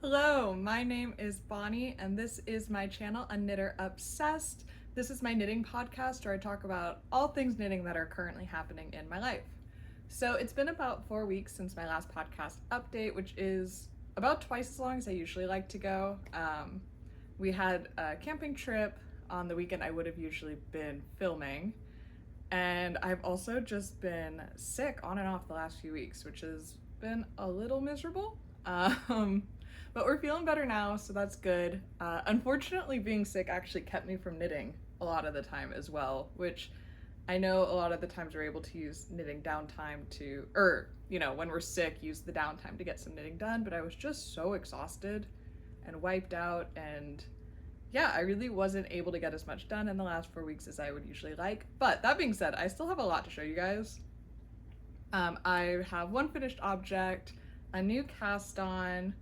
Hello, my name is Bonnie and this is my channel, A Knitter Obsessed. This is my knitting podcast where I talk about all things knitting that are currently happening in my life. So it's been about 4 weeks since my last podcast update, which is about twice as long as I usually like to go. We had a camping trip on the weekend I would have usually been filming, and I've also just been sick on and off the last few weeks, which has been a little miserable. But we're feeling better now, so that's good. Unfortunately, being sick actually kept me from knitting a lot of the time as well, which I know a lot of the times we're able to use knitting downtime to, when we're sick, use the downtime to get some knitting done, but I was just so exhausted and wiped out, and yeah, I really wasn't able to get as much done in the last 4 weeks as I would usually like. But that being said, I still have a lot to show you guys. I have one finished object, a new cast on,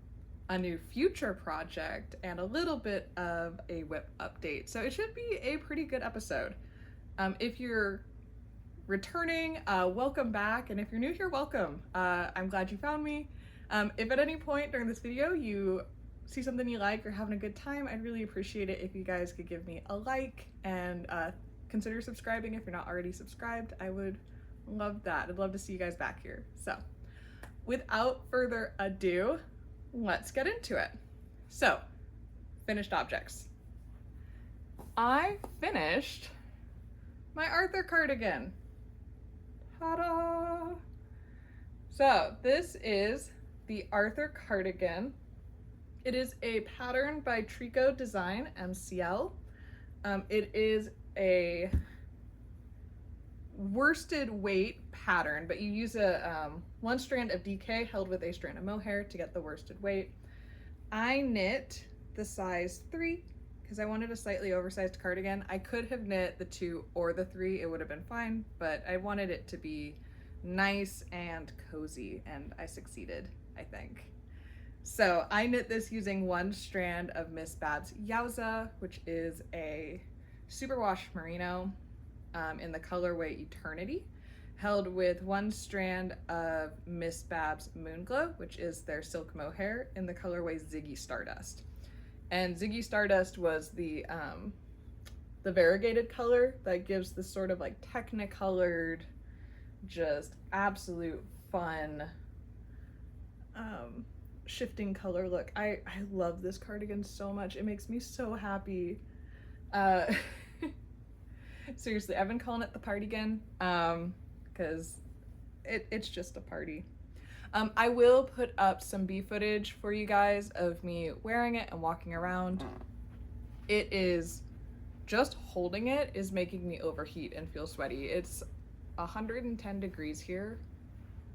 a new future project, and a little bit of a whip update. So it should be a pretty good episode. If you're returning, welcome back. And if you're new here, welcome. I'm glad you found me. If at any point during this video you see something you like or having a good time, I'd really appreciate it if you guys could give me a like and consider subscribing if you're not already subscribed. I would love that. I'd love to see you guys back here. So without further ado, let's get into it. So, finished objects. I finished my Arthur cardigan. Ta-da! So, this is the Arthur cardigan. It is a pattern by Trico Design MCL. It is a worsted weight pattern, but you use a one strand of DK held with a strand of mohair to get the worsted weight. I knit the size 3 because I wanted a slightly oversized cardigan. I could have knit the 2 or the 3, it would have been fine, but I wanted it to be nice and cozy, and I succeeded, I think. So I knit this using one strand of Miss Babs Yowza, which is a superwash merino in the colorway Eternity, held with one strand of Miss Babs Moonglow, which is their silk mohair in the colorway Ziggy Stardust. And Ziggy Stardust was the variegated color that gives this sort of like technicolored, just absolute fun shifting color look. I love this cardigan so much. It makes me so happy. Seriously, I've been calling it the Partygan because it's just a party. I will put up some bee footage for you guys of me wearing it and walking around. It is, just holding it is making me overheat and feel sweaty. It's 110 degrees here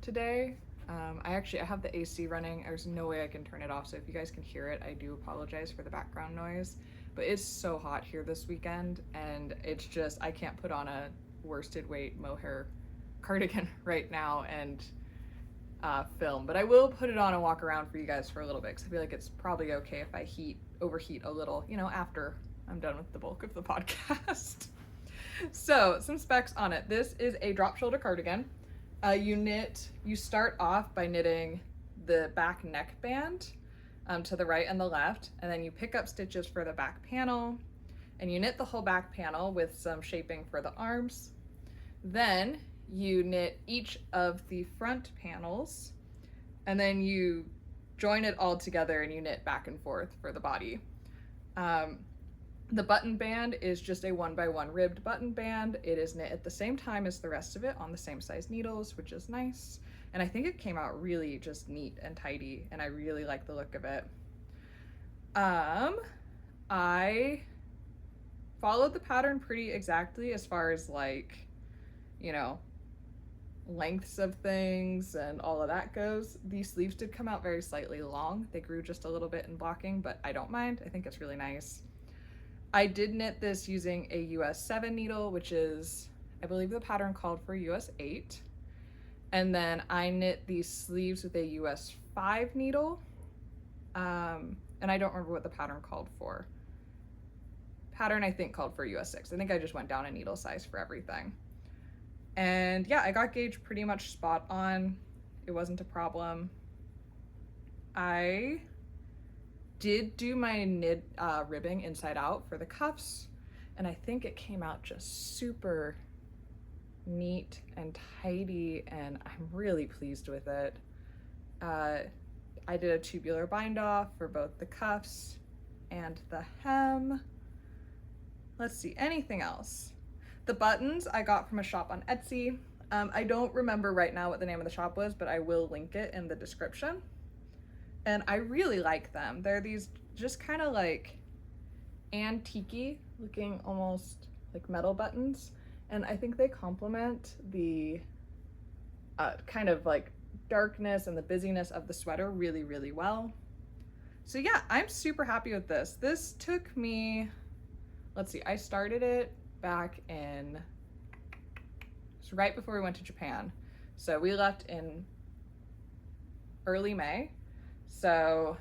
today. I have the AC running. There's no way I can turn it off, so if you guys can hear it, I do apologize for the background noise. But it's so hot here this weekend, and it's just, I can't put on a worsted weight mohair cardigan right now and film. But I will put it on and walk around for you guys for a little bit, because I feel like it's probably okay if I overheat a little, after I'm done with the bulk of the podcast. So, some specs on it. This is a drop shoulder cardigan. You start off by knitting the back neckband to the right and the left, and then you pick up stitches for the back panel, and you knit the whole back panel with some shaping for the arms. Then you knit each of the front panels, and then you join it all together and you knit back and forth for the body. The button band is just a 1x1 ribbed button band. It is knit at the same time as the rest of it on the same size needles, which is nice. And I think it came out really just neat and tidy, and I really like the look of it. I followed the pattern pretty exactly as far as lengths of things and all of that goes. The sleeves did come out very slightly long. They grew just a little bit in blocking, but I don't mind. I think it's really nice. I did knit this using a US 7 needle, which is, I believe the pattern called for US 8. And then I knit these sleeves with a US 5 needle. And I don't remember what the pattern called for. Pattern, I think, called for US 6. I think I just went down a needle size for everything. And yeah, I got gauge pretty much spot on. It wasn't a problem. I did do my knit ribbing inside out for the cuffs, and I think it came out just super neat and tidy, and I'm really pleased with it. I did a tubular bind off for both the cuffs and the hem. Let's see, anything else? The buttons I got from a shop on Etsy. I don't remember right now what the name of the shop was, but I will link it in the description. And I really like them. They're these just kind of like antique-y looking, almost like metal buttons. And I think they complement the kind of like darkness and the busyness of the sweater really, really well. So yeah, I'm super happy with this. This took me, let's see, I started it back in, it's right before we went to Japan. So we left in early May. So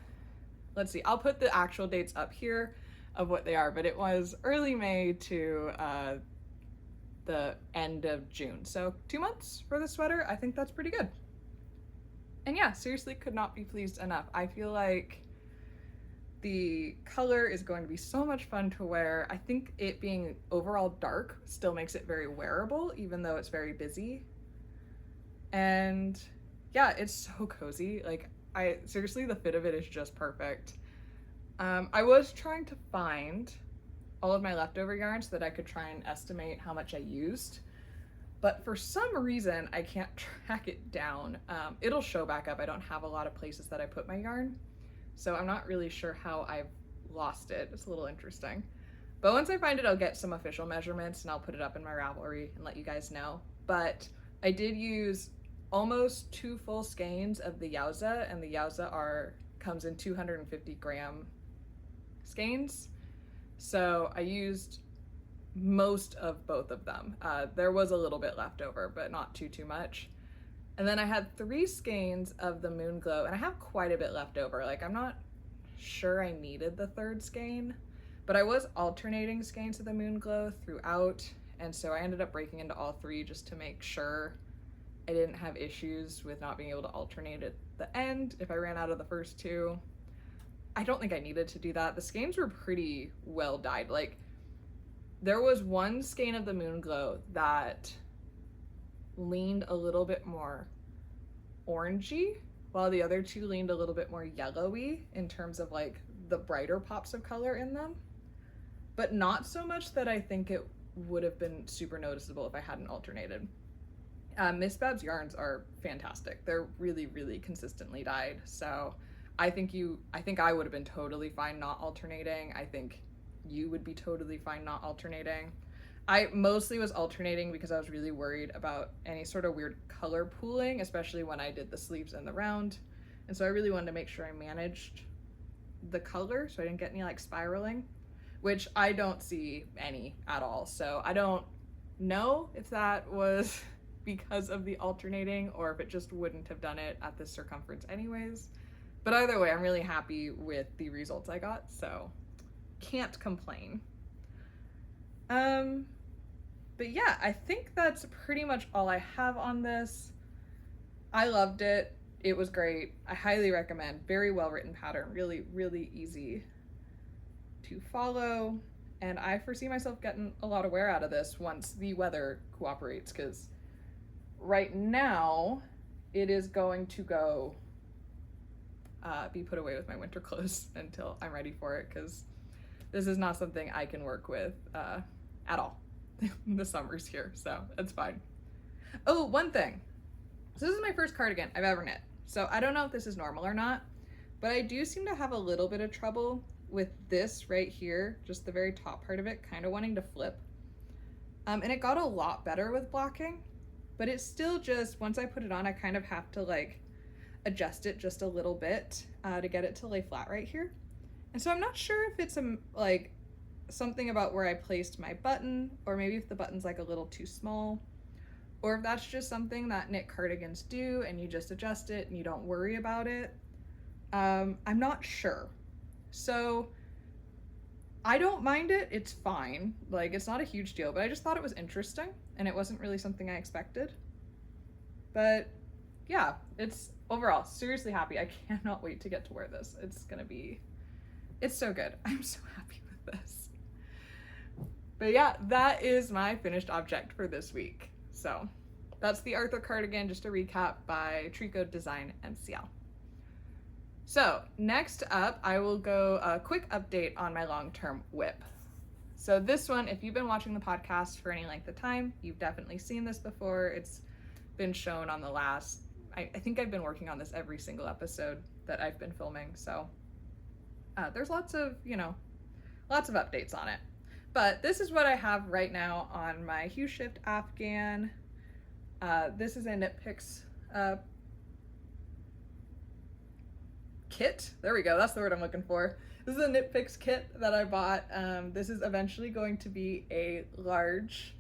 let's see, I'll put the actual dates up here of what they are, but it was early May to the end of June. So 2 months for the sweater. I think that's pretty good. And yeah, seriously could not be pleased enough. I feel like the color is going to be so much fun to wear. I think it being overall dark still makes it very wearable, even though it's very busy. And yeah, it's so cozy. Like, seriously, the fit of it is just perfect. I was trying to find all of my leftover yarns so that I could try and estimate how much I used, but for some reason I can't track it down. It'll show back up. I don't have a lot of places that I put my yarn, so I'm not really sure how I've lost it. It's a little interesting. But once I find it, I'll get some official measurements and I'll put it up in my Ravelry and let you guys know. But I did use almost 2 full skeins of the Yowza, and the Yowza comes in 250 gram skeins. So I used most of both of them. There was a little bit left over, but not too much. And then I had 3 skeins of the Moon Glow, and I have quite a bit left over. Like, I'm not sure I needed the 3rd skein, but I was alternating skeins of the Moon Glow throughout, and so I ended up breaking into all 3 just to make sure I didn't have issues with not being able to alternate at the end if I ran out of the first 2. I don't think I needed to do that. The skeins were pretty well dyed. Like, there was 1 skein of the Moon Glow that leaned a little bit more orangey, while the other 2 leaned a little bit more yellowy in terms of like the brighter pops of color in them, but not so much that I think it would have been super noticeable if I hadn't alternated. Miss Bab's yarns are fantastic. They're really, really consistently dyed. So I think I would have been totally fine not alternating. I think you would be totally fine not alternating. I mostly was alternating because I was really worried about any sort of weird color pooling, especially when I did the sleeves and the round. And so I really wanted to make sure I managed the color so I didn't get any like spiraling, which I don't see any at all. So I don't know if that was because of the alternating or if it just wouldn't have done it at this circumference anyways. But either way, I'm really happy with the results I got, so can't complain. But yeah, I think that's pretty much all I have on this. I loved it. It was great. I highly recommend. Very well written pattern. Really, really easy to follow. And I foresee myself getting a lot of wear out of this once the weather cooperates, because right now it is going to go be put away with my winter clothes until I'm ready for it, because this is not something I can work with at all. The summer's here, so it's fine. Oh, one thing. So this is my first cardigan I've ever knit. So I don't know if this is normal or not, but I do seem to have a little bit of trouble with this right here, just the very top part of it, kind of wanting to flip. And it got a lot better with blocking, but it's still just, once I put it on, I kind of have to like adjust it just a little bit to get it to lay flat right here. And so I'm not sure if it's like something about where I placed my button, or maybe if the button's like a little too small, or if that's just something that knit cardigans do and you just adjust it and you don't worry about it. I'm not sure. So I don't mind it, it's fine. Like, it's not a huge deal, but I just thought it was interesting and it wasn't really something I expected. But yeah, it's overall seriously happy. I cannot wait to get to wear this. It's gonna be It's so good. I'm so happy with this. But yeah, that is my finished object for this week. So that's the Arthur cardigan, just a recap, by Trico Design MCL. So next up, I will go a quick update on my long-term whip. So this one, if you've been watching the podcast for any length of time, you've definitely seen this before. It's been shown on the last, I think I've been working on this every single episode that I've been filming. So there's lots of updates on it. But this is what I have right now on my Hue Shift Afghan. This is a Knit Picks kit. There we go, that's the word I'm looking for. This is a Knit Picks kit that I bought. This is eventually going to be a large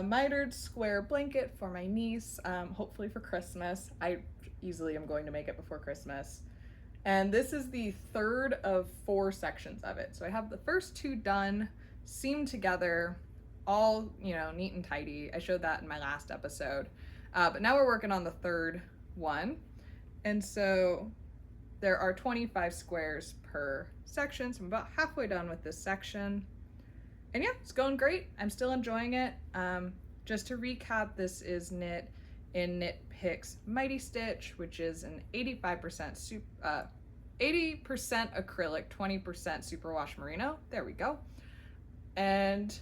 mitered square blanket for my niece, hopefully for Christmas. I easily am going to make it before Christmas. And this is the third of 4 sections of it. So I have the first 2 done, seamed together, all, neat and tidy. I showed that in my last episode. But now we're working on the third one. And so there are 25 squares per section. So I'm about halfway done with this section. And yeah, it's going great. I'm still enjoying it. Just to recap, this is knit in Knit Picks Mighty Stitch, which is an 80% acrylic, 20% superwash merino. There we go. And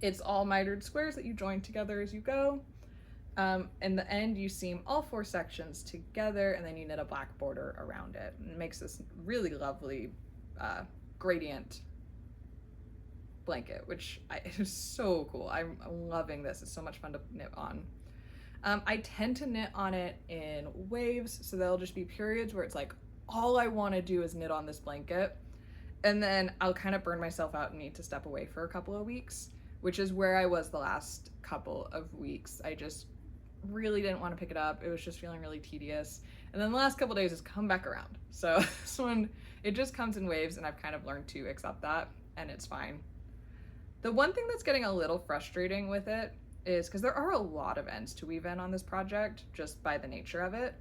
it's all mitered squares that you join together as you go. In the end, you seam all 4 sections together, and then you knit a black border around it. And it makes this really lovely gradient blanket, which is so cool. I'm loving this. It's so much fun to knit on. I tend to knit on it in waves, so there'll just be periods where it's like, all I want to do is knit on this blanket, and then I'll kind of burn myself out and need to step away for a couple of weeks, which is where I was the last couple of weeks. I just really didn't want to pick it up. It was just feeling really tedious. And then the last couple of days has come back around. So this one, it just comes in waves, and I've kind of learned to accept that, and it's fine. The one thing that's getting a little frustrating with it is because there are a lot of ends to weave in on this project just by the nature of it.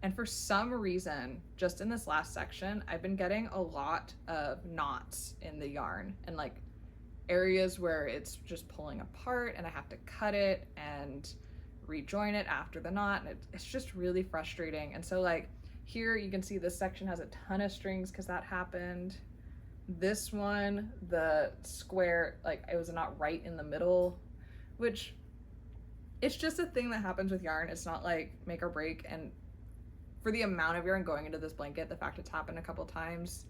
And for some reason, just in this last section, I've been getting a lot of knots in the yarn and like areas where it's just pulling apart and I have to cut it and rejoin it after the knot, and it's just really frustrating. And so like here you can see this section has a ton of strings because that happened. This one, the square, like it was not right in the middle, which it's just a thing that happens with yarn. It's not like make or break. And for the amount of yarn going into this blanket, the fact it's happened a couple times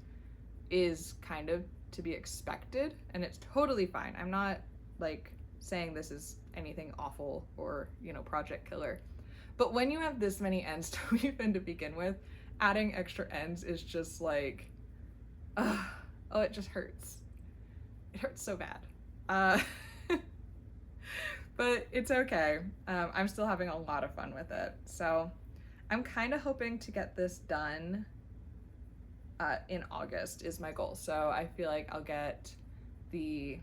is kind of to be expected, and it's totally fine. I'm not like saying this is anything awful or, project killer. But when you have this many ends to weave in to begin with, adding extra ends is just like, oh, it just hurts. It hurts so bad. But it's okay. I'm still having a lot of fun with it. So I'm kind of hoping to get this done in August is my goal. So I feel like I'll get the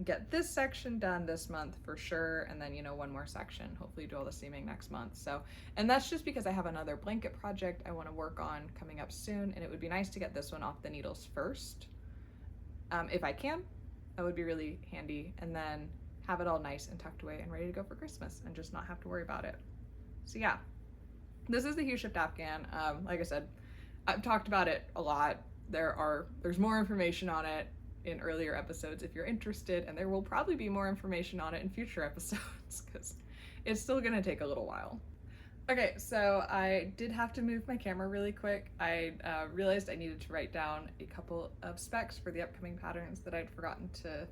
get this section done this month for sure, and then one more section, hopefully do all the seaming next month. So, and that's just because I have another blanket project I want to work on coming up soon, and it would be nice to get this one off the needles first. If I can, that would be really handy, and then have it all nice and tucked away and ready to go for Christmas and just not have to worry about it. So yeah, this is the Hue Shift Afghan. Like I said, I've talked about it a lot. There's more information on it in earlier episodes if you're interested, and there will probably be more information on it in future episodes because it's still gonna take a little while. Okay, so I did have to move my camera really quick. I realized I needed to write down a couple of specs for the upcoming patterns that I'd forgotten to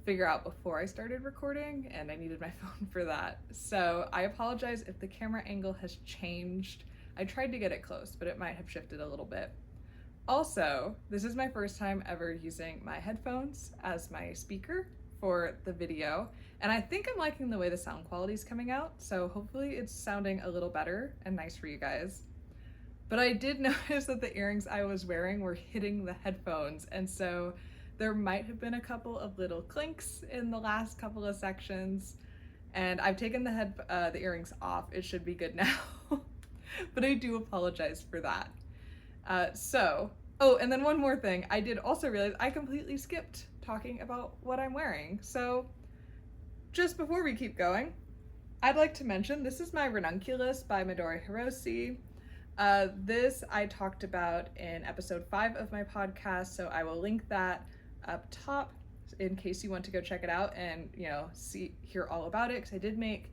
figure out before I started recording, and I needed my phone for that. So I apologize if the camera angle has changed. I tried to get it close, but it might have shifted a little bit. Also, this is my first time ever using my headphones as my speaker for the video, and I think I'm liking the way the sound quality is coming out, so hopefully it's sounding a little better and nice for you guys. But I did notice that the earrings I was wearing were hitting the headphones, and so there might have been a couple of little clinks in the last couple of sections, and I've taken the earrings off. It should be good now. but I do apologize for that. And then one more thing, I did also realize I completely skipped talking about what I'm wearing. So just before we keep going, I'd like to mention this is my Ranunculus by Midori Hirose. This I talked about in episode 5 of my podcast, so I will link that up top in case you want to go check it out and, you know, hear all about it, because I did make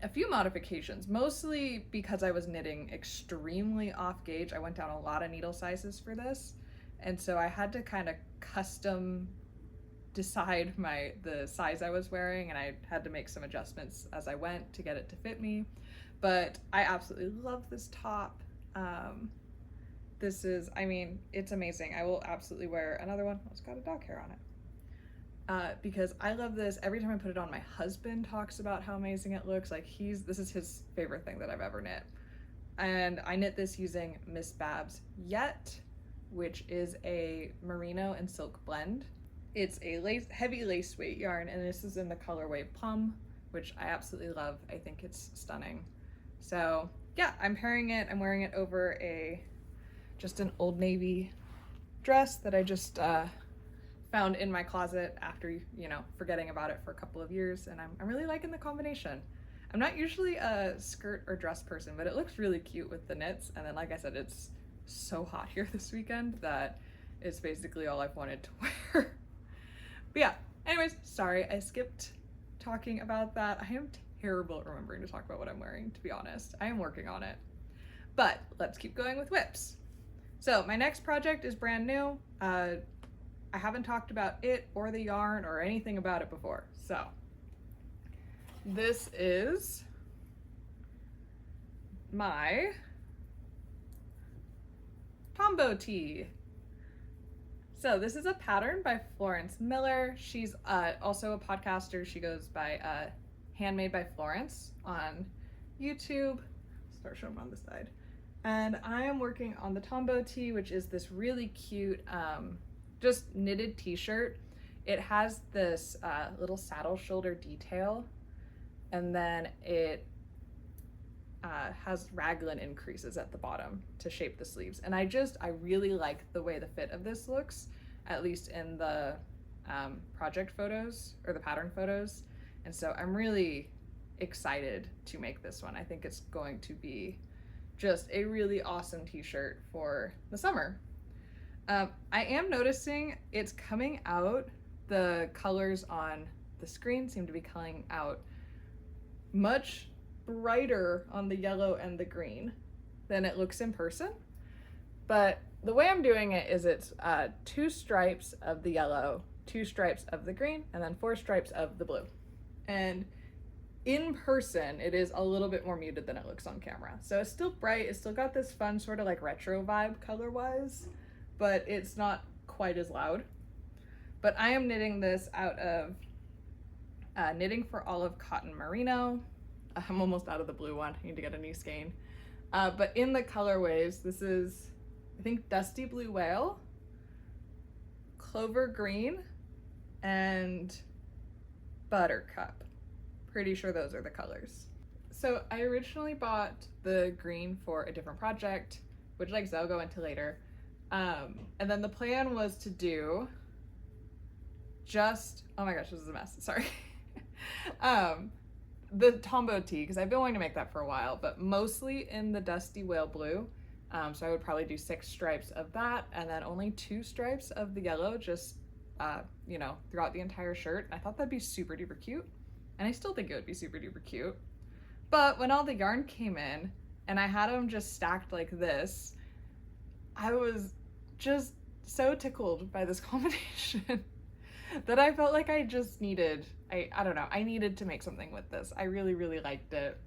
a few modifications, mostly because I was knitting extremely off gauge. I went down a lot of needle sizes for this, and so I had to kind of custom decide the size I was wearing, and I had to make some adjustments as I went to get it to fit me. But I absolutely love this top. This is, I mean, it's amazing. I will absolutely wear another one. Oh, it's got a dog hair on it. Because I love this. Every time I put it on, my husband talks about how amazing it looks. Like this is his favorite thing that I've ever knit. And I knit this using Miss Babs Yet, which is a merino and silk blend. It's a heavy lace weight yarn, and this is in the colorway Plum, which I absolutely love. I think it's stunning. So yeah, I'm pairing it. I'm wearing it over just an Old Navy dress that I just found in my closet after, you know, forgetting about it for a couple of years, and I'm really liking the combination. I'm not usually a skirt or dress person, but it looks really cute with the knits, and then like I said, it's so hot here this weekend that it's basically all I've wanted to wear. But yeah, anyways, sorry I skipped talking about that. I am terrible at remembering to talk about what I'm wearing, to be honest. I am working on it. But let's keep going with whips. So my next project is brand new. I haven't talked about it or the yarn or anything about it before. So this is my Tombo Tee. So this is a pattern by Florence Miller. She's also a podcaster. She goes by Handmade by Florence on YouTube. Start showing them on the side. And I am working on the Tombo Tee, which is this really cute just knitted t-shirt. It has this little saddle shoulder detail, and then it has raglan increases at the bottom to shape the sleeves. And I really like the way the fit of this looks, at least in the project photos or the pattern photos. And so I'm really excited to make this one. I think it's going to be just a really awesome t-shirt for the summer. I am noticing it's coming out, the colors on the screen seem to be coming out much brighter on the yellow and the green than it looks in person. But the way I'm doing it is it's 2 stripes of the yellow, 2 stripes of the green, and then 4 stripes of the blue. And in person, it is a little bit more muted than it looks on camera. So it's still bright, it's still got this fun sort of like retro vibe color-wise, but it's not quite as loud. But I am knitting this out of Knitting for Olive Cotton Merino. I'm almost out of the blue one, I need to get a new skein. But in the colorways, this is, I think, Dusty Blue Whale, Clover Green, and Buttercup. Pretty sure those are the colors. So I originally bought the green for a different project, which like I'll go into later. And then the plan was to do oh my gosh, this is a mess, sorry. The Tombo Tee, because I've been wanting to make that for a while, but mostly in the Dusty Whale Blue. So I would probably do 6 stripes of that, and then only 2 stripes of the yellow, just, you know, throughout the entire shirt. And I thought that'd be super duper cute. And I still think it would be super duper cute. But when all the yarn came in, and I had them just stacked like this, I was just so tickled by this combination that I felt like I just needed, I don't know, I needed to make something with this. I really, really liked it.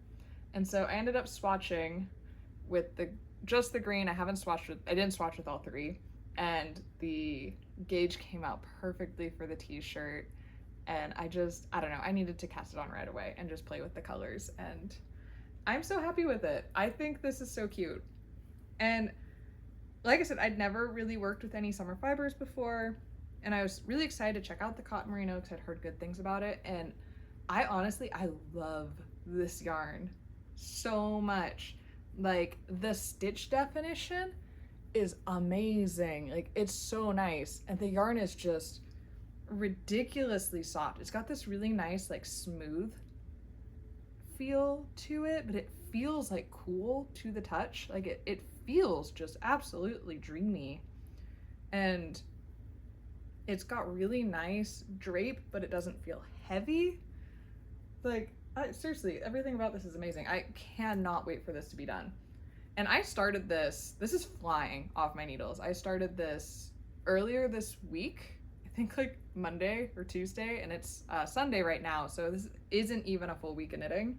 And so I ended up swatching with just the green. I didn't swatch with all 3. And the gauge came out perfectly for the t-shirt. And I don't know, I needed to cast it on right away and just play with the colors. And I'm so happy with it. I think this is so cute. And like I said, I'd never really worked with any summer fibers before. And I was really excited to check out the cotton merino because I'd heard good things about it. And I love this yarn. so much. Like, the stitch definition is amazing. Like, it's so nice. And the yarn is just ridiculously soft. It's got this really nice, like, smooth feel to it, but it feels like cool to the touch. Like, it feels just absolutely dreamy. And it's got really nice drape, but it doesn't feel heavy. Like, seriously, everything about this is amazing. I cannot wait for this to be done. And I started this is flying off my needles. I started this earlier this week, I think like Monday or Tuesday, and it's Sunday right now, so this isn't even a full week of knitting.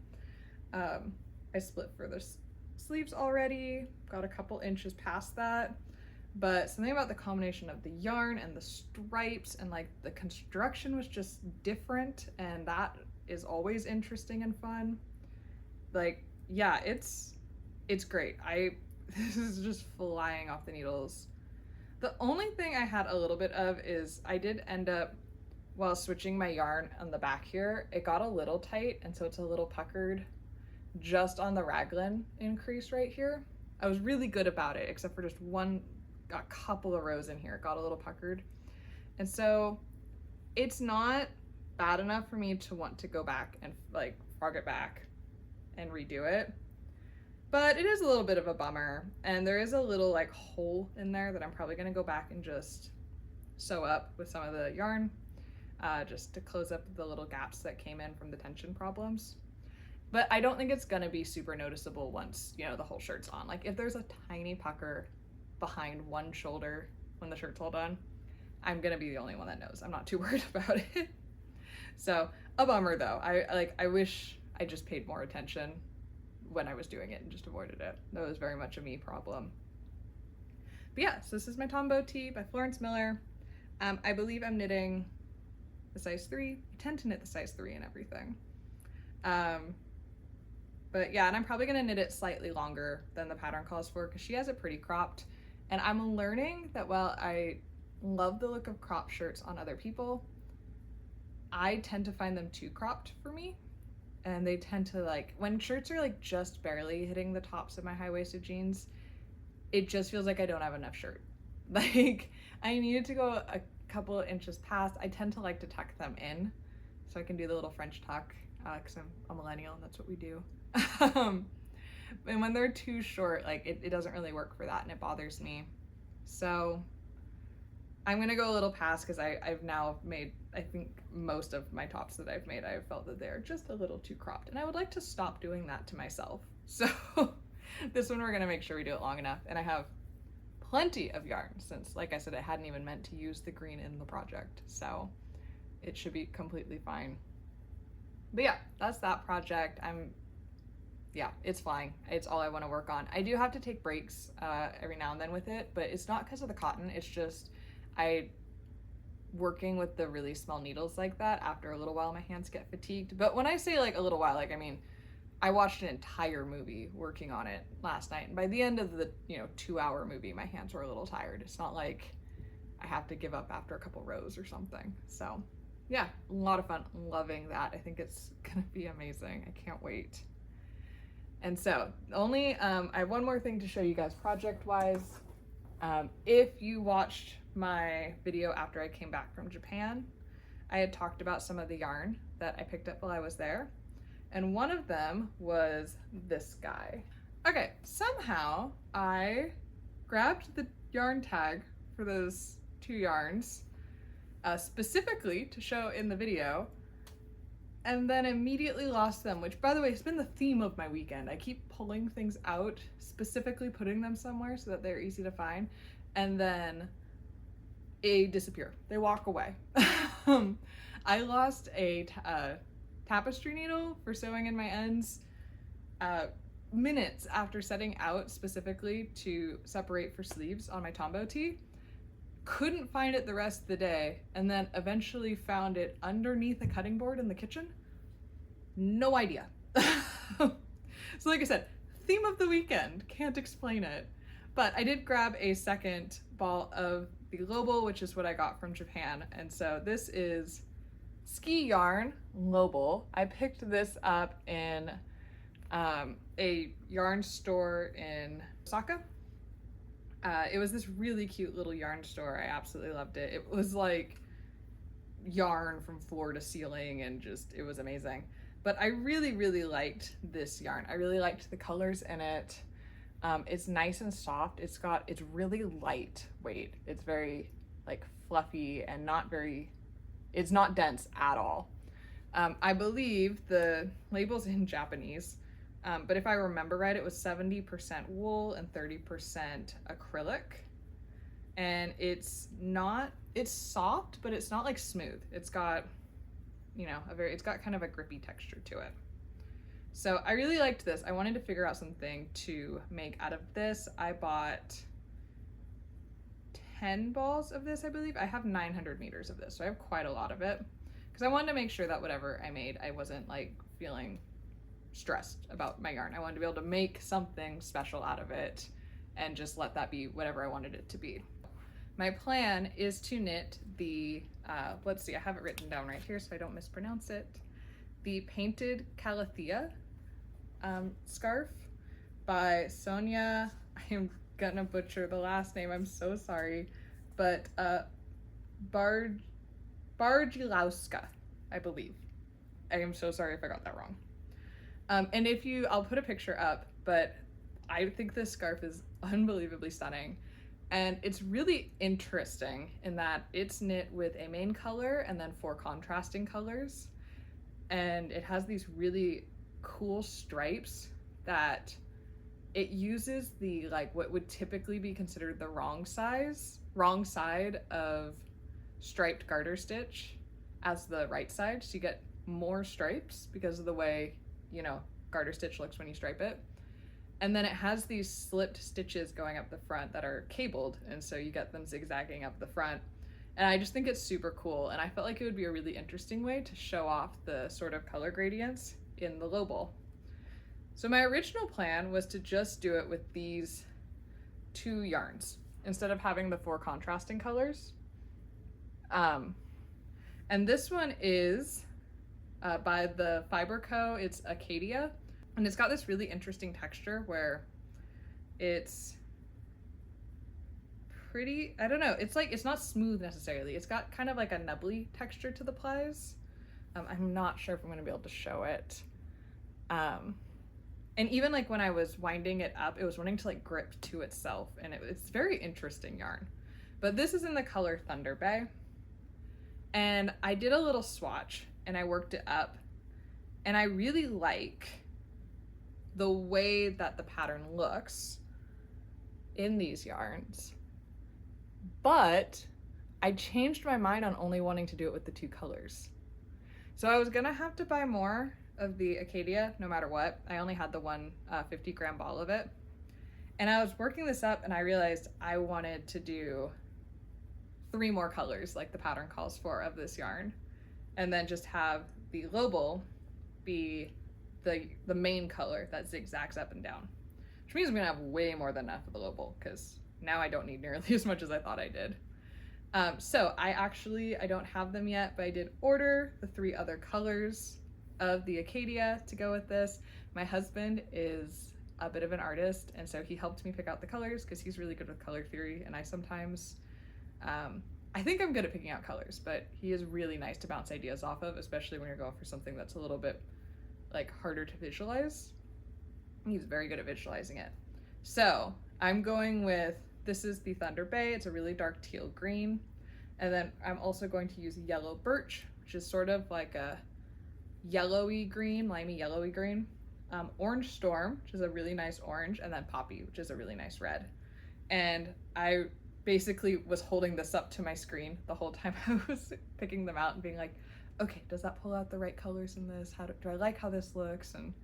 I split for the sleeves already, got a couple inches past that, but something about the combination of the yarn and the stripes and like the construction was just different, and that is always interesting and fun. Like, yeah, it's great. This is just flying off the needles. The only thing I had a little bit of is I did end up, while switching my yarn on the back here, it got a little tight, and so it's a little puckered just on the raglan increase right here. I was really good about it, except for just a couple of rows in here. It got a little puckered. And so it's not bad enough for me to want to go back and like frog it back and redo it. But it is a little bit of a bummer, and there is a little like hole in there that I'm probably gonna go back and just sew up with some of the yarn, just to close up the little gaps that came in from the tension problems. But I don't think it's gonna be super noticeable once, you know, the whole shirt's on. Like, if there's a tiny pucker behind one shoulder when the shirt's all done, I'm gonna be the only one that knows. I'm not too worried about it. So, a bummer though. I wish I just paid more attention when I was doing it and just avoided it. That was very much a me problem. But yeah, so this is my Tombo Tee by Florence Miller. I believe I'm knitting the size 3. I tend to knit the size 3 and everything. But yeah, and I'm probably gonna knit it slightly longer than the pattern calls for, because she has it pretty cropped. And I'm learning that while I love the look of crop shirts on other people, I tend to find them too cropped for me. And they tend to, like, when shirts are like just barely hitting the tops of my high-waisted jeans, it just feels like I don't have enough shirt. Like, I needed to go a couple of inches past. I tend to like to tuck them in so I can do the little French tuck, because I'm a millennial and that's what we do. And when they're too short, like, it doesn't really work for that, and it bothers me. So I'm gonna go a little past, because I've now made, I think most of my tops that I've made, I've felt that they're just a little too cropped, and I would like to stop doing that to myself. So this one we're gonna make sure we do it long enough, and I have plenty of yarn, since, like I said, I hadn't even meant to use the green in the project, so it should be completely fine. But yeah, that's that project. Yeah, it's flying. It's all I want to work on. I do have to take breaks every now and then with it, but it's not because of the cotton. It's just working with the really small needles like that, after a little while my hands get fatigued. But when I say like a little while, like, I mean, I watched an entire movie working on it last night, and by the end of the 2-hour movie, my hands were a little tired. It's not like I have to give up after a couple rows or something. So yeah, a lot of fun. Loving that. I think it's gonna be amazing. I can't wait. And so I have one more thing to show you guys project wise. If you watched my video after I came back from Japan, I had talked about some of the yarn that I picked up while I was there, and one of them was this guy. Okay, somehow I grabbed the yarn tag for those 2 yarns specifically to show in the video, and then immediately lost them, which, by the way, has been the theme of my weekend. I keep pulling things out, specifically putting them somewhere so that they're easy to find, and then they disappear. They walk away. I lost a tapestry needle for sewing in my ends minutes after setting out specifically to separate for sleeves on my Tombo Tee. Couldn't find it the rest of the day, and then eventually found it underneath a cutting board in the kitchen. No idea. So like I said, theme of the weekend, can't explain it. But I did grab a second ball of the Lobel, which is what I got from Japan. And so this is ski yarn Lobel. I picked this up in a yarn store in Osaka. It was this really cute little yarn store. I absolutely loved it. It was like yarn from floor to ceiling and just, it was amazing. But I really, really liked this yarn. I really liked the colors in it. It's nice and soft. It's really lightweight. It's very like fluffy and it's not dense at all. I believe the label's in Japanese, but if I remember right, it was 70% wool and 30% acrylic. And it's soft, but it's not like smooth. It's got, it's got kind of a grippy texture to it. So I really liked this. I wanted to figure out something to make out of this. I bought 10 balls of this, I believe. I have 900 meters of this, so I have quite a lot of it. Because I wanted to make sure that whatever I made, I wasn't like feeling stressed about my yarn. I wanted to be able to make something special out of it and just let that be whatever I wanted it to be. My plan is to knit the, let's see, I have it written down right here so I don't mispronounce it. The Painted Calathea scarf by Sonia. I am gonna butcher the last name, I'm so sorry, but Bargilowska, I believe. I am so sorry if I got that wrong. And I'll put a picture up, but I think this scarf is unbelievably stunning. And it's really interesting in that it's knit with a main color and then 4 contrasting colors. And it has these really cool stripes that it uses the, like, what would typically be considered the wrong side of striped garter stitch as the right side. So you get more stripes because of the way, garter stitch looks when you stripe it. And then it has these slipped stitches going up the front that are cabled, and so you get them zigzagging up the front. And I just think it's super cool, and I felt like it would be a really interesting way to show off the sort of color gradients in the low bowl. So my original plan was to just do it with these 2 yarns instead of having the 4 contrasting colors. And this one is by the Fiber Co. It's Acadia. And it's got this really interesting texture where it's pretty, I don't know, it's not smooth necessarily. It's got kind of like a nubbly texture to the plies. I'm not sure if I'm gonna be able to show it. And even like when I was winding it up, it was wanting to like grip to itself, and it's very interesting yarn. But this is in the color Thunder Bay. And I did a little swatch and I worked it up, and I really like the way that the pattern looks in these yarns, but I changed my mind on only wanting to do it with the 2 colors. So I was gonna have to buy more of the Acadia no matter what. I only had the one 50-gram ball of it. And I was working this up and I realized I wanted to do 3 more colors like the pattern calls for of this yarn, and then just have the low bowl be the main color that zigzags up and down, which means I'm gonna have way more than enough of the low bowl because now I don't need nearly as much as I thought I did. So I don't have them yet, but I did order the 3 other colors of the Acadia to go with this. My husband is a bit of an artist, and so he helped me pick out the colors because he's really good with color theory, and I sometimes, I think I'm good at picking out colors, but he is really nice to bounce ideas off of, especially when you're going for something that's a little bit like harder to visualize. He's very good at visualizing it. So I'm going with, this is the Thunder Bay. It's a really dark teal green. And then I'm also going to use yellow birch, which is sort of like a yellowy green, limey yellowy green. Orange Storm, which is a really nice orange, and then Poppy, which is a really nice red. And I basically was holding this up to my screen the whole time I was picking them out and being like, okay, does that pull out the right colors in this? Do I like how this looks? And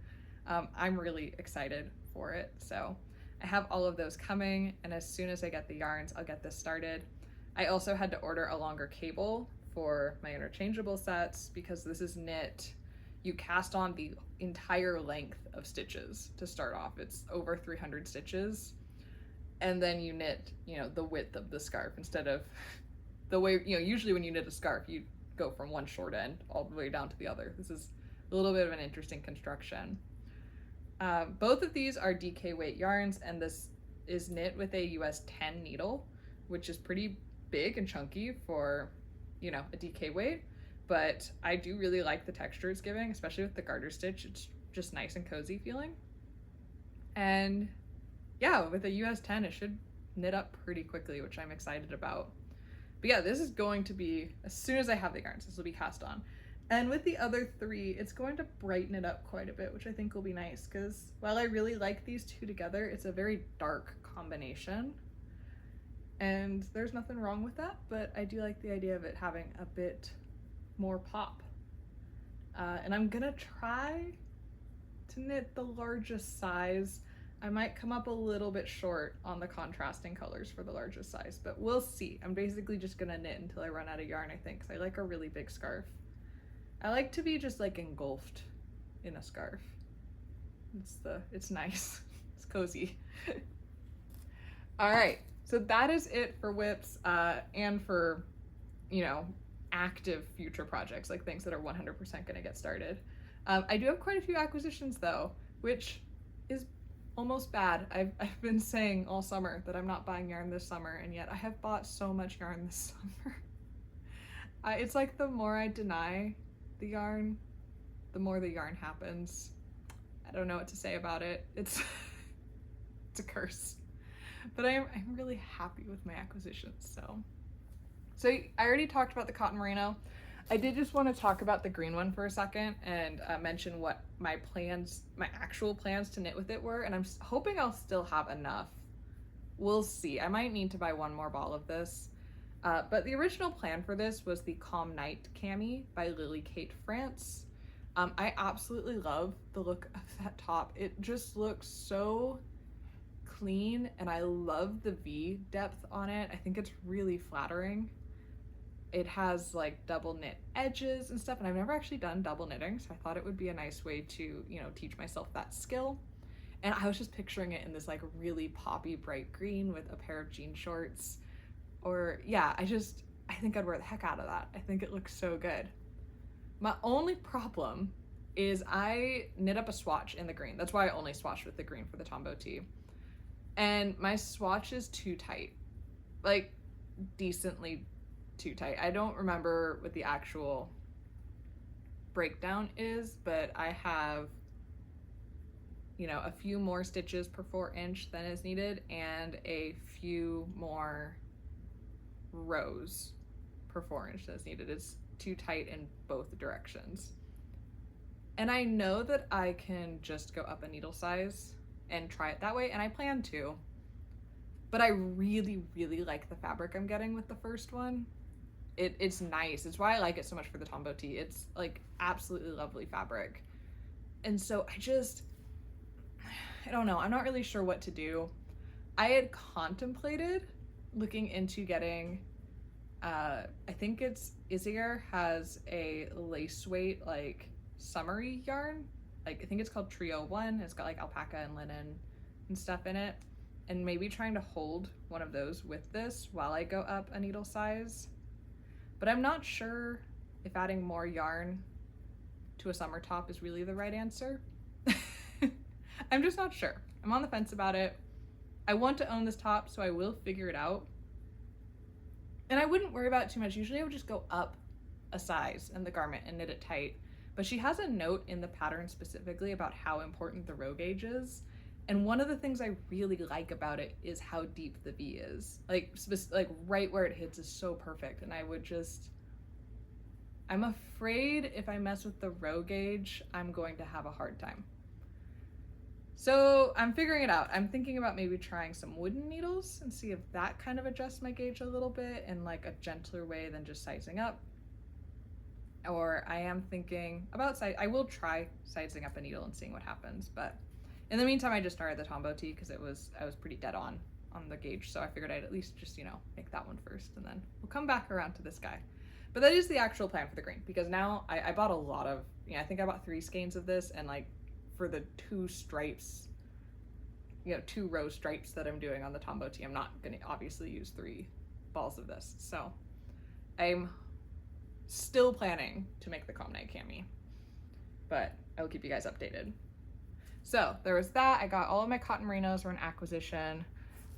I'm really excited for it. So I have all of those coming, and as soon as I get the yarns, I'll get this started. I also had to order a longer cable for my interchangeable sets because this is knit. You cast on the entire length of stitches to start off. It's over 300 stitches. And then you knit, the width of the scarf instead of the way, usually when you knit a scarf, you go from one short end all the way down to the other. This is a little bit of an interesting construction. Both of these are DK weight yarns, and this is knit with a US 10 needle, which is pretty big and chunky for, you know, a DK weight. But I do really like the texture it's giving, especially with the garter stitch. It's just nice and cozy feeling. And yeah, with a US 10, it should knit up pretty quickly, which I'm excited about. But yeah, this is going to be, as soon as I have the yarns, this will be cast on. And with the other three, it's going to brighten it up quite a bit, which I think will be nice, because while I really like these two together, it's a very dark combination. And there's nothing wrong with that, but I do like the idea of it having a bit more pop. And I'm gonna try to knit the largest size. I might come up a little bit short on the contrasting colors for the largest size, but we'll see. I'm basically just gonna knit until I run out of yarn, I think, because I like a really big scarf. I like to be just like engulfed in a scarf. It's nice. It's cozy. All right, so that is it for whips and for, you know, active future projects, like things that are 100% gonna get started. I do have quite a few acquisitions though, which is almost bad. I've been saying all summer that I'm not buying yarn this summer, and yet I have bought so much yarn this summer. It's like the more I deny the yarn, the more the yarn happens. I don't know what to say about it. It's a curse. But I'm really happy with my acquisitions. So I already talked about the cotton merino. I did just want to talk about the green one for a second and mention what my actual plans to knit with it were, and I'm hoping I'll still have enough. We'll see. I might need to buy one more ball of this. But the original plan for this was the Calm Night cami by Lily Kate France. I absolutely love the look of that top. It just looks so clean, and I love the V depth on it. I think it's really flattering. It has like double knit edges and stuff, and I've never actually done double knitting, so I thought it would be a nice way to, you know, teach myself that skill. And I was just picturing it in this like really poppy bright green with a pair of jean shorts. Or yeah, I think I'd wear the heck out of that. I think it looks so good. My only problem is I knit up a swatch in the green. That's why I only swatched with the green for the Tombo Tee. And my swatch is too tight, like decently too tight. I don't remember what the actual breakdown is, but I have, you know, a few more stitches per 4-inch than is needed and a few more rows per 4-inch than is needed. It's too tight in both directions. And I know that I can just go up a needle size and try it that way, and I plan to, but I really, really like the fabric I'm getting with the first one. It's nice. It's why I like it so much for the Tombo Tee. It's like absolutely lovely fabric. And so I don't know. I'm not really sure what to do. I had contemplated looking into getting, I think it's Isier has a lace weight, like summery yarn. Like I think it's called Trio 1. It's got like alpaca and linen and stuff in it. And maybe trying to hold one of those with this while I go up a needle size. But I'm not sure if adding more yarn to a summer top is really the right answer. I'm just not sure. I'm on the fence about it. I want to own this top, so I will figure it out. And I wouldn't worry about it too much. Usually I would just go up a size in the garment and knit it tight. But she has a note in the pattern specifically about how important the row gauge is. And one of the things I really like about it is how deep the V is. Like right where it hits is so perfect. And I'm afraid if I mess with the row gauge, I'm going to have a hard time. So I'm figuring it out. I'm thinking about maybe trying some wooden needles and see if that kind of adjusts my gauge a little bit in like a gentler way than just sizing up. Or I am thinking about I will try sizing up a needle and seeing what happens. But in the meantime, I just started the Tombo Tee because I was pretty dead on the gauge. So I figured I'd at least just, you know, make that one first, and then we'll come back around to this guy. But that is the actual plan for the green, because now I bought a lot of, you know, I think I bought 3 skeins of this, and like for the 2 stripes, you know, 2 row stripes that I'm doing on the Tombo Tee, I'm not gonna obviously use 3 balls of this. So I'm still planning to make the Calm Night cami, but I will keep you guys updated. So there was that. I got all of my cotton merinos were an acquisition.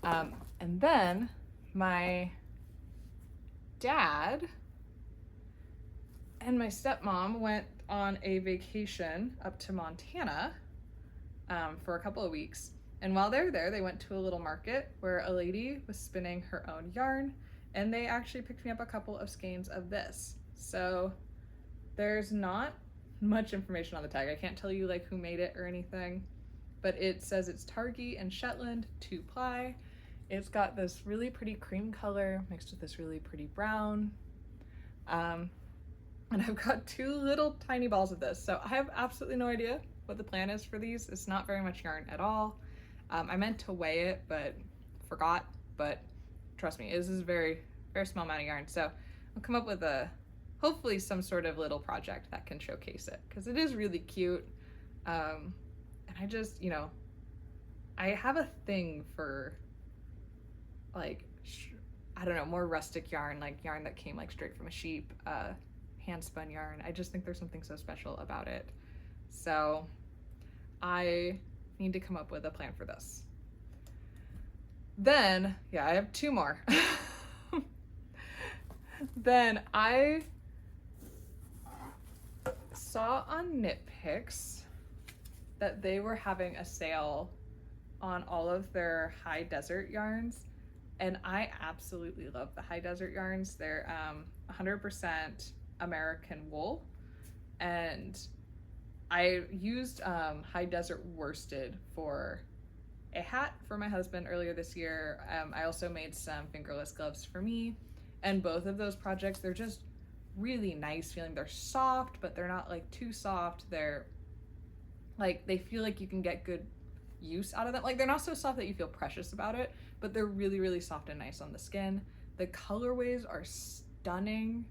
And then my dad and my stepmom went on a vacation up to Montana for a couple of weeks. And while they were there, they went to a little market where a lady was spinning her own yarn, and they actually picked me up a couple of skeins of this. So there's not much information on the tag. I can't tell you like who made it or anything, but it says it's Targhee and Shetland 2-ply. It's got this really pretty cream color mixed with this really pretty brown. And I've got 2 little tiny balls of this. So I have absolutely no idea what the plan is for these. It's not very much yarn at all. I meant to weigh it, but forgot. But trust me, this is a very, very small amount of yarn. So I'll come up with hopefully some sort of little project that can showcase it, because it is really cute. And I just, I have a thing for like, I don't know, more rustic yarn, like yarn that came like straight from a sheep, hand spun yarn. I just think there's something so special about it. So I need to come up with a plan for this. Then, yeah, I have 2 more. Then I saw on Knit Picks that they were having a sale on all of their high desert yarns, and I absolutely love the high desert yarns. They're 100% American wool, and I used high desert worsted for a hat for my husband earlier this year. I also made some fingerless gloves for me, and both of those projects, they're just really nice feeling. They're soft, but they're not like too soft. They're like, they feel like you can get good use out of them. Like, they're not so soft that you feel precious about it, but they're really, really soft and nice on the skin. The colorways are stunning.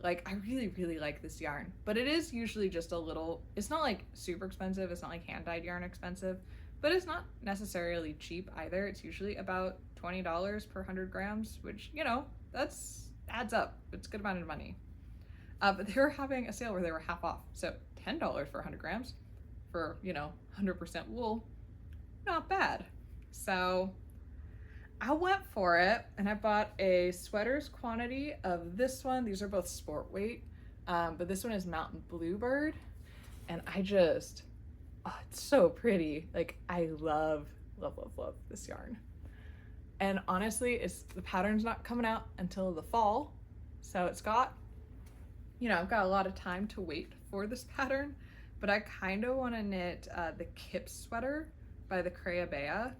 Like, I really, really like this yarn, but it is usually just a little, it's not like super expensive. It's not like hand-dyed yarn expensive, but it's not necessarily cheap either. It's usually about $20 per 100 grams, which, that's adds up. It's a good amount of money. But they were having a sale where they were half off. So $10 for 100 grams for, 100% wool, not bad. So I went for it, and I bought a sweater's quantity of this one. These are both sport weight, but this one is Mountain Bluebird, and I just, it's so pretty. Like, I love, love, love, love this yarn. And honestly, the pattern's not coming out until the fall, so it's got, I've got a lot of time to wait for this pattern, but I kind of want to knit the Kip sweater by the Craabea.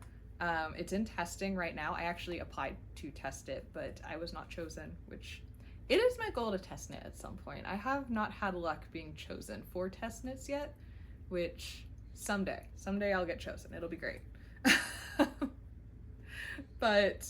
It's in testing right now. I actually applied to test it, but I was not chosen, which it is my goal to test knit at some point. I have not had luck being chosen for test knits yet, which someday I'll get chosen. It'll be great. But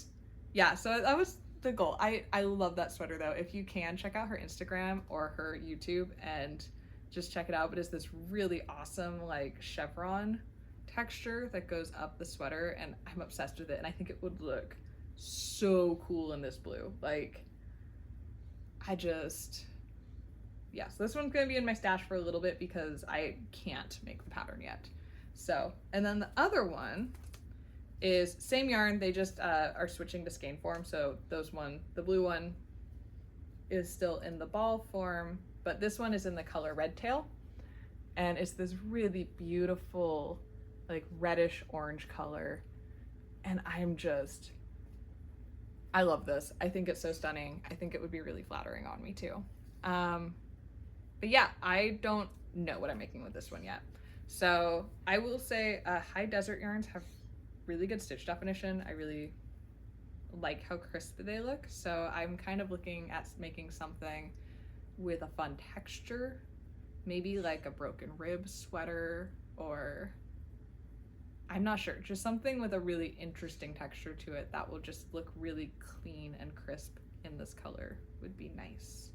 yeah, so that was the goal. I love that sweater though. If you can, check out her Instagram or her YouTube and just check it out. But it's this really awesome like chevron texture that goes up the sweater, and I'm obsessed with it, and I think it would look so cool in this blue. Like, so this one's gonna be in my stash for a little bit because I can't make the pattern yet. So, and then the other one is same yarn, they just are switching to skein form. So the blue one is still in the ball form, but this one is in the color Red Tail, and it's this really beautiful like reddish orange color, and I love this. I think it's so stunning. I think it would be really flattering on me too. But yeah, I don't know what I'm making with this one yet. So I will say high desert yarns have really good stitch definition. I really like how crisp they look. So I'm kind of looking at making something with a fun texture, maybe like a broken rib sweater, or I'm not sure, just something with a really interesting texture to it that will just look really clean and crisp in this color would be nice.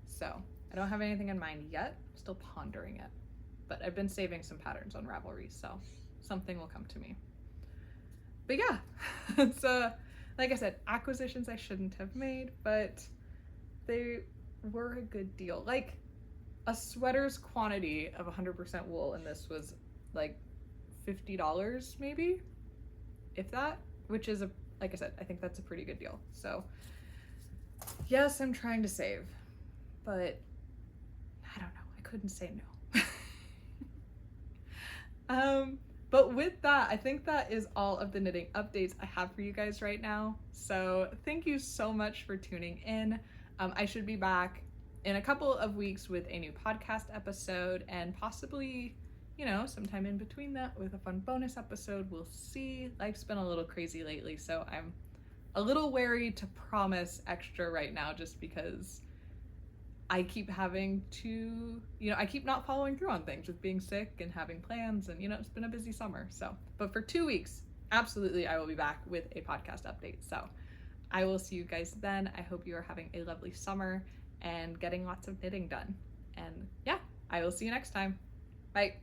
So I don't have anything in mind yet. I'm still pondering it, but I've been saving some patterns on Ravelry, so something will come to me. But yeah, it's like I said, acquisitions I shouldn't have made, but they were a good deal. Like, a sweater's quantity of 100% wool, and this was like $50 maybe, if that, which is like I said, I think that's a pretty good deal. So yes, I'm trying to save, but I don't know, I couldn't say no. But with that, I think that is all of the knitting updates I have for you guys right now. So thank you so much for tuning in. I should be back in a couple of weeks with a new podcast episode, and possibly, you know, sometime in between that with a fun bonus episode. We'll see. Life's been a little crazy lately, so I'm a little wary to promise extra right now, just because I keep having to, you know, I keep not following through on things with being sick and having plans, and, you know, it's been a busy summer. So, but for 2 weeks, absolutely, I will be back with a podcast update. So I will see you guys then. I hope you are having a lovely summer and getting lots of knitting done. And yeah, I will see you next time. Bye.